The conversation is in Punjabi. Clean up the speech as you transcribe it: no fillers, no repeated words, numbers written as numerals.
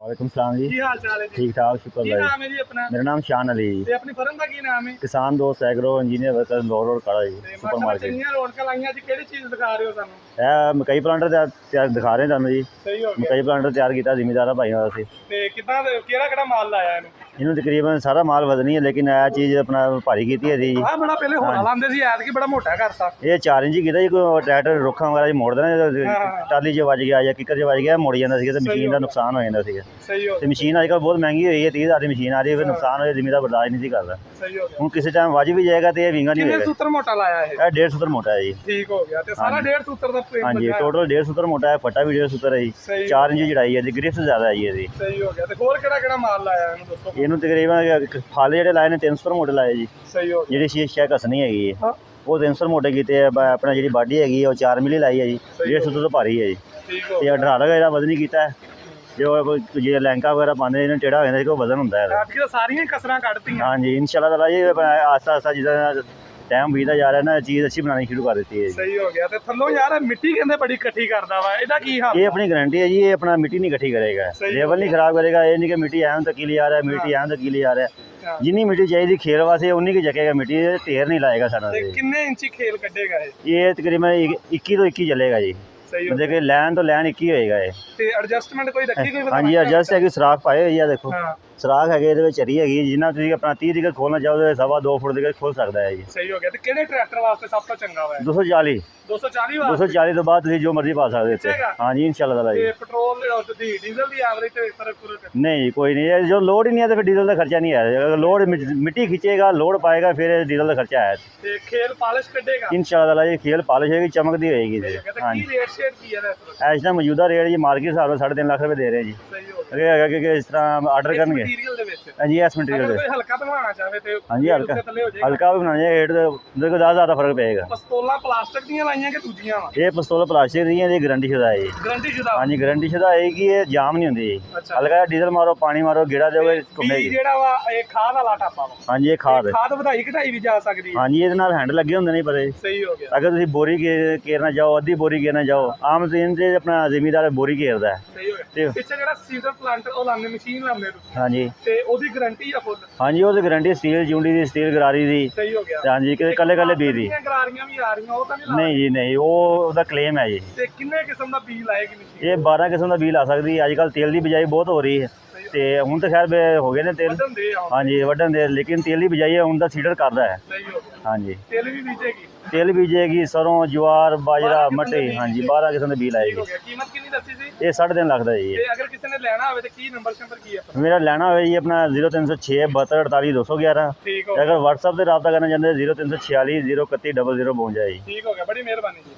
वालेकुम सलाम जी। ਕੀ ਹਾਲ ਚਾਲ ਹੈ ਜੀ? ठीक ठाक शुक्र ਕੀ भाई। ਨਾਮ ਹੈ ਜੀ ਆਪਣਾ मेरा नाम शान अली जी। ਤੇ ਆਪਣੀ ਫਰਮ ਦਾ ਕੀ ਨਾਮ ਹੈ? किसान दोस्त एग्रो इंजीनियर वर्कर लोर रोड खड़ा जी ਤੇ सुपर ਮਾਸ਼ਾਅੱਲਾ मार्केट। ਚੰਗੀਆਂ ਰੌਣਕਾਂ ਲਾਈਆਂ ਜੀ। ਕਿਹੜੀ ਚੀਜ਼ ਦਿਖਾ ਰਹੇ ਹੋ ਸਾਨੂੰ? ਇਹ ਮਕਈ ਪਲਾਂਟਰ ਤਿਆਰ ਦਿਖਾ ਰਹੇ ਤੁਹਾਨੂੰ ਜੀ। ਸਹੀ ਹੋ ਗਿਆ। ਮਕਈ ਪਲਾਂਟਰ ਤਿਆਰ ਕੀਤਾ ਜ਼ਿਮੀਂਦਾਰਾਂ ਭਾਈਆਂ ਦਾ ਅਸੀਂ। ਤੇ ਕਿੱਦਾਂ ਕਿਹੜਾ ਮਾਲ ਲਾਇਆ ਇਹਨੂੰ? ਇਹਨੂੰ ਤਕਰੀਬਨ ਸਾਰਾ ਮਾਲ ਵਧਣੀ ਹੈ, ਲੇਕਿਨ ਇਹ ਚੀਜ਼ ਆਪਣਾ ਭਾਰੀ ਕੀਤੀ ਹੈ ਜੀ। ਆਹ ਬੜਾ ਪਹਿਲੇ ਹੋਣਾ ਲਾਉਂਦੇ ਸੀ, ਐਤਕੀ ਬੜਾ ਮੋਟਾ ਕਰਤਾ। ਇਹ 4 ਇੰਚ ਕੀਤਾ ਜੀ। ਕੋਈ ਟਰੈਕਟਰ ਰੁੱਖਾਂ ਵਗੈਰਾ ਜੀ ਮੋੜ ਦੇਣਾ, ਟਾਲੀ 'ਚ ਵੱਜ ਗਿਆ ਜਾਂ ਕਿੱਕਰ 'ਚ ਵੱਜ ਗਿਆ, ਮੁੜ ਜਾਂਦਾ ਸੀਗਾ ਤੇ ਮਸ਼ੀਨ ਦਾ ਨੁਕਸਾਨ ਹੋ ਜਾਂਦਾ ਸੀਗਾ। ਸਹੀ ਹੋ ਤੇ ਮਸ਼ੀਨ ਅੱਜ ਕੱਲ੍ਹ ਬਹੁਤ ਮਹਿੰਗੀ ਹੋਈ ਹੈ, 30,000 ਦੀ ਮਸ਼ੀਨ ਆ ਰਹੀ ਹੈ, ਫਿਰ ਨੁਕਸਾਨ ਹੋਇਆ ਜ਼ਿਮੀਂਦਾਰ ਬਰਦਾਸ਼ਤ ਨਹੀਂ ਸੀ ਕਰਦਾ। ਸਹੀ ਹੋ ਗਿਆ। ਹੁਣ ਕਿਸੇ ਟਾਈਮ ਵੱਜ ਵੀ ਜਾਏਗਾ ਤੇ ਇਹ ਵਿੰਗਾ ਨਹੀਂ ਕਿੰਨੇ ਹੋਏਗਾ। ਸੂਤਰ ਮੋਟਾ ਲਾਇਆ ਇਹ? ਇਹ 1.5 ਸੂਤਰ ਮੋਟਾ ਹੈ ਜੀ। ਠੀਕ ਹੋ ਗਿਆ। ਤੇ ਸਾਰਾ 1.5 ਸੂਤਰ ਦਾ ਫਰੇਮ ਹਾਂਜੀ, ਲੱਗਾ ਹੈ? ਟੋਟਲ 1.5 ਸੂਤਰ ਮੋਟਾ ਹੈ, ਫੱਟਾ ਵੀ 1.5 ਸੂਤਰ ਹੈ ਜੀ। ਸਹੀ 4 ਇੰਚ ਚੜਾਈ ਹੈ ਜੀ, ਗ੍ਰਿਫ ਜ਼ਿਆਦਾ ਹੈ ਜੀ ਇਹਦੀ। ਸਹੀ ਹੋ ਗਿਆ। ਤੇ ਹੋਰ ਕਿਹੜਾ ਮਾਲ ਲਾਇਆ ਇਹਨੂੰ ਦੱਸੋ? ਇਹਨੂੰ ਤਕਰੀਬਨ ਫਲ ਜਿਹੜੇ ਲਾਏ ਨੇ 300 ਸੂਤਰ ਮੋਟੇ ਲਾਏ ਜੀ। ਸਹੀ ਹੋ ਗਿਆ। ਜਿਹੜੀ ਸ਼ੀਸ਼ਾ ਘਸਣੀ ਹੈਗੀ ਹੈ ਹਾਂ ਉਹ 300 ਸੂਤਰ ਮੋਟੇ ਕੀਤੇ ਆ। ਆਪਣਾ ਜਿਹੜੀ ਬਾਡੀ ਹੈਗੀ ਉਹ 4 ਮਿਲੀ ਲਾਈ ਹੈ ਜੀ। 1.5 ਸੂਤਰ ਤੋਂ ਭਾਰੀ ਹੈ ਜੀ। ਠੀਕ ਹੋ ਤੇ ਗਿਆ। ਅਡਰਾਲਾ ਇਹਦਾ ਵਜ਼ਨ ਹੀ ਕੀਤਾ ਹੈ। ਜੋ ਜੇ ਲੈਂਕਾ ਵਗੈਰਾ ਪਾਉਂਦੇ ਇਹਨਾਂ ਟੇੜਾ ਹੋ ਜਾਂਦਾ, ਕੋਈ ਵਜ਼ਨ ਹੁੰਦਾ ਹੈ। ਐਤਕੀ ਤਾਂ ਸਾਰੀਆਂ ਹੀ ਕਸਰਾਂ ਕੱਢਤੀਆਂ। ਹਾਂਜੀ, ਇਨਸ਼ਾਅੱਲਾ ਤਾਲਾ ਜੀ ਆਸਤਾ ਆਸਤਾ ਜਿੱਦਾਂ ਟਾਈਮ ਬੀਤਦਾ ਜਾ ਰਿਹਾ ਨਾ, ਚੀਜ਼ ਅੱਛੀ ਬਣਾਉਣੀ ਸ਼ੁਰੂ ਕਰ ਦਿੱਤੀ ਹੈ ਜੀ। ਸਹੀ ਹੋ ਗਿਆ। ਤੇ ਥੱਲੋਂ ਯਾਰ ਮਿੱਟੀ ਕਹਿੰਦੇ ਬੜੀ ਇਕੱਠੀ ਕਰਦਾ ਵਾ, ਇਹਦਾ ਕੀ ਹਾਲ? ਇਹ ਆਪਣੀ ਗਾਰੰਟੀ ਹੈ ਜੀ। ਇਹ ਆਪਣਾ ਮਿੱਟੀ ਨਹੀਂ ਇਕੱਠੀ ਕਰੇਗਾ, ਲੈਵਲ ਨਹੀਂ ਖਰਾਬ ਕਰੇਗਾ। ਇਹ ਨਹੀਂ ਕਿ ਮਿੱਟੀ ਐਂ ਤਕੀਲੀ ਆ ਰਿਹਾ, ਮਿੱਟੀ ਐਂ ਤਕੀਲੀ ਆ ਰਿਹਾ। ਜਿੰਨੀ ਮਿੱਟੀ ਚਾਹੀਦੀ ਖੇਲ ਵਾਸਤੇ ਉਨੀ ਕੀ ਜਗੇਗਾ ਮਿੱਟੀ, ਢੇਰ ਨਹੀਂ ਲਾਏਗਾ ਸਾਡਾ। ਤੇ ਕਿੰਨੇ ਇੰਚੀ ਖੇਲ ਕੱਢੇਗਾ ਇਹ? ਇਹ ਤਕਰੀਬਨ 21 ਤੋਂ 21 ਚੱਲੇਗਾ ਜੀ। ਸਹੀ ਹੋ ਮਤਲਬ ਕਿ ਲੈਨ ਤੋਂ ਲੈਨ 21 ਹੋਏਗਾ ਇਹ। ਤੇ ਐਡਜਸਟਮੈਂਟ ਕੋਈ ਰੱਖੀ ਕੋਈ? ਹਾਂਜੀ, ਐਡਜਸਟ ਹੈਗੀ, ਸੁਰਾਖ ਪਾਏ ਹੋਈ ਆ ਦੇਖੋ। ਹਾਂ ਸੁਰਾਖ ਹੈਗੇ ਇਹਦੇ ਵਿੱਚ ਚਰੀ ਹੈਗੀ, ਜਿੰਨਾ ਤੁਸੀਂ ਆਪਣਾ 30 ਦੀ ਖੋਲਣਾ ਚਾਹੋ ਤਾਂ 2.25 ਫੁੱਟ ਦੀ ਖੋਲ ਸਕਦਾ ਹੈ ਜੀ। ਸਹੀ ਹੋ ਗਿਆ। ਤੇ ਕਿਹੜੇ ਟਰੈਕਟਰ ਵਾਸਤੇ ਸਭ ਤੋਂ ਚੰਗਾ ਵਾ? 240 240 ਵਾਸਤੇ? 240 ਤੋਂ ਬਾਅਦ ਤੁਸੀਂ ਜੋ ਮਰਜ਼ੀ ਪਾ ਸਕਦੇ ਇੱਥੇ। ਖਿੱਚੇਗਾ? ਹਾਂਜੀ ਇਨਸ਼ਾਅੱਲਾ ਤਾਲਾ ਜੀ। ਤੇ ਪੈਟਰੋਲ ਦੀ ਡੀਜ਼ਲ ਦੀ ਐਵਰੇਜ ਤੇ ਫਰਕ ਫੁਰਕ? ਨਹੀਂ ਕੋਈ ਨਹੀਂ, ਇਹ ਜੋ ਲੋਡ ਹੀ ਨਹੀਂ ਹੈ ਤਾਂ ਫਿਰ ਡੀਜ਼ਲ ਦਾ ਖਰਚਾ ਨਹੀਂ ਹੈ। ਅਗਰ ਲੋਡ ਮਿੱਟੀ ਖਿੱਚੇਗਾ, ਲੋਡ ਪਾਏਗਾ, ਫਿਰ ਡੀਜ਼ਲ ਦਾ ਖਰਚਾ ਹੈ। ਤੇ ਖੇਲ ਪਾਲਿਸ਼ ਕੱਢੇਗਾ? ਇਨਸ਼ਾਅੱਲਾ ਤਾਲਾ ਜੀ ਖੇਲ ਪਾਲਿਸ਼ ਹੋਏਗੀ, ਚਮਕਦੀ ਹੋਏਗੀ ਜੀ। ਸਹੀ ਹੋ ਗਿਆ। ਤੇ ਹਾਂਜੀ, ਕੀ ਰੇਟ ਸ਼ੇਟ ਕੀ ਹੈ ਇਸ ਵਕਤ? ਐਸ ਦਾ ਮੌਜੂਦਾ ਰੇਟ ਜੀ ਮਾਰਕੀਟ ਹਿਸਾਬ ਨਾਲ 3.5 ਲੱਖ ਰੁਪਏ ਦੇ ਰਹੇ ਜੀ। ਸਹੀ ਹੋ ਗਿਆ। ਅੱਗੇ ਇਸ ਤਰ੍ਹਾਂ ਆਰਡਰ ਕਰਨਗੇ। ਮਟੀਰੀਅਲ ਦੇ ਵਿੱਚ ਹਾਂਜੀ, ਇਸ ਮਟੀਰੀਅਲ ਅਗਰ ਦੇ ਕੋਈ ਹਲਕਾ ਬਣਵਾਉਣਾ ਚਾਹੇ ਤੇ ਹਾਂਜੀ ਹਲਕਾ ਥੱਲੇ ਹੋ ਜਾਏਗਾ? ਹਲਕਾ ਵੀ ਬਣਾਉਣਾ ਹੈ, ਰੇਟ ਦੇ ਕੋਈ 10,000 ਦਾ ਫਰਕ ਪਏਗਾ। ਪਿਸਤੌਲਾਂ ਪਲਾਸਟਿਕ ਦੀਆਂ ਲਾਈਆਂ ਕਿ ਦੂਜੀਆਂ ਵਾ? ਇਹ ਪਿਸਤੌਲ ਪਲਾਸਟਿਕ ਦੀ ਹੈ, ਇਹਦੀ ਗਾਰੰਟੀ ਸ਼ੁਦਾ ਹੈ ਜੀ। ਗਾਰੰਟੀ ਸ਼ੁਦਾ? ਹਾਂਜੀ, ਗਾਰੰਟੀ ਸ਼ੁਦਾ ਹੈ ਕਿ ਇਹ ਜਾਮ ਨਹੀਂ ਹੁੰਦੀ ਜੀ। ਅੱਛਾ। ਹਲਕਾ ਡੀਜ਼ਲ ਮਾਰੋ, ਪਾਣੀ ਮਾਰੋ, ਗੇੜਾ ਦਿਓਗੇ, ਬੀਜ ਘੁੰਮੇਗੀ। ਜਿਹੜਾ ਵਾ ਇਹ ਖਾਦ ਵਾਲਾ ਟਾਪਾ ਵਾ? ਹਾਂਜੀ, ਇਹ ਖਾਦ ਖਾਦ ਵਧਾਈ ਘਟਾਈ ਵੀ ਜਾ ਸਕਦੀ ਹੈ? ਹਾਂਜੀ, ਇਹਦੇ ਨਾਲ ਹੈਂਡ ਲੱਗੇ ਹੁੰਦੇ ਨੇ ਪਰੇ। ਸਹੀ ਹੋ ਗਿਆ। ਅਗਰ ਤੁਸੀਂ ਬੋਰੀ ਘੇਰਨਾ ਜਾਓ, ਅੱਧੀ ਬੋਰੀ ਘੇਰਨਾ ਜਾਓ, ਆਮ ਤੌਰ ਤੇ ਆਪਣਾ ਜ਼ਿਮੀਂਦਾਰ ਬੋਰੀ ਘੇਰਦਾ ਹੈ। ਸਹੀ ਹੋ ਗਿਆ। ਤੇ ਪਿੱਛੇ ਜਿਹੜਾ ਸੀਡਰ ਪਲਾਂਟਰ ਉਹ ਲਾਉਂਦੇ ਮਸ਼ੀਨ ਲਾਉਂਦੇ ਤੁਸੀਂ, ਹਾਂਜੀ ਤੇ ਉਹਦੀ ਗਾਰੰਟੀ ਆ ਫੁੱਲ? ਹਾਂਜੀ, ਉਹਦੀ ਗਾਰੰਟੀ ਸਟੀਲ ਜੂੰਡੀ ਦੀ, ਸਟੀਲ ਗਰਾਰੀ ਦੀ। ਸਹੀ ਹੋ ਗਿਆ। ਤੇ ਹਾਂਜੀ, ਕੱਲੇ ਕੱਲੇ ਬੀਜ ਦੀ। ਗਰਾਰੀਆਂ ਵੀ ਆ ਰਹੀਆਂ, ਉਹ ਤਾਂ ਨਹੀਂ? ਨਹੀਂ ਜੀ ਨਹੀਂ, ਉਹ ਉਹਦਾ ਕਲੇਮ ਹੈ ਜੀ। ਤੇ ਕਿੰਨੇ ਕਿਸਮ ਦਾ ਬੀਜ ਲਾਏਗੀ ਮਸ਼ੀਨ? ਇਹ 12 ਕਿਸਮ ਦਾ ਬੀਜ ਲਾ ਸਕਦੀ ਹੈ। ਅੱਜ ਕੱਲ੍ਹ ਤੇਲ ਦੀ ਬਿਜਾਈ ਬਹੁਤ ਹੋ ਰਹੀ ਹੈ, ਤੇ ਹੁਣ ਤਾਂ ਖੈਰ ਹੋ ਗਏ ਨੇ ਤੇਲ। ਵੱਢਣ ਦੇ ਆ? ਹਾਂਜੀ, ਵੱਢਣ ਦੇ, ਲੇਕਿਨ ਤੇਲ ਦੀ ਬਿਜਾਈ ਹੁਣ ਤਾਂ ਸੀਡਰ ਕਰਦਾ ਹੈ। ਸਹੀ ਹੋ ਗਿਆ। ਹਾਂਜੀ, ਤੇਲ ਵੀ ਬੀਜੇਗੀ? ਤੇਲ ਬੀਜੇਗੀ, ਸਰੋਂ, ਜਵਾਰ, ਬਾਜਰਾ, ਮਟਰੀ। ਹਾਂਜੀ, 12 ਕਿਸਮ ਦੇ ਬੀਜ ਠੀਕ ਲਾਏਗੀ। ਹੋ ਗਿਆ। ਕੀਮਤ ਕਿੰਨੀ ਦੱਸੀ ਸੀ? ਇਹ 3.5 ਲੱਖ ਦਾ ਜੀ। ਤੇ ਅਗਰ ਕਿਸੇ ਨੇ ਲੈਣਾ ਹੋਵੇ ਤੇ ਕੀ ਨੰਬਰ ਕੀ ਹੈ? ਮੇਰਾ ਲੈਣਾ ਹੋਵੇ ਜੀ ਆਪਣਾ 0306 72 48 211। ਠੀਕ ਹੋ ਅਗਰ WhatsApp ਤੇ ਰਾਬਤਾ ਕਰਨਾ ਚਾਹੁੰਦੇ 0346 031 0052 ਜੀ। ਠੀਕ ਹੋ ਗਿਆ। ਬੜੀ ਮਿਹਰਬਾਨੀ ਜੀ।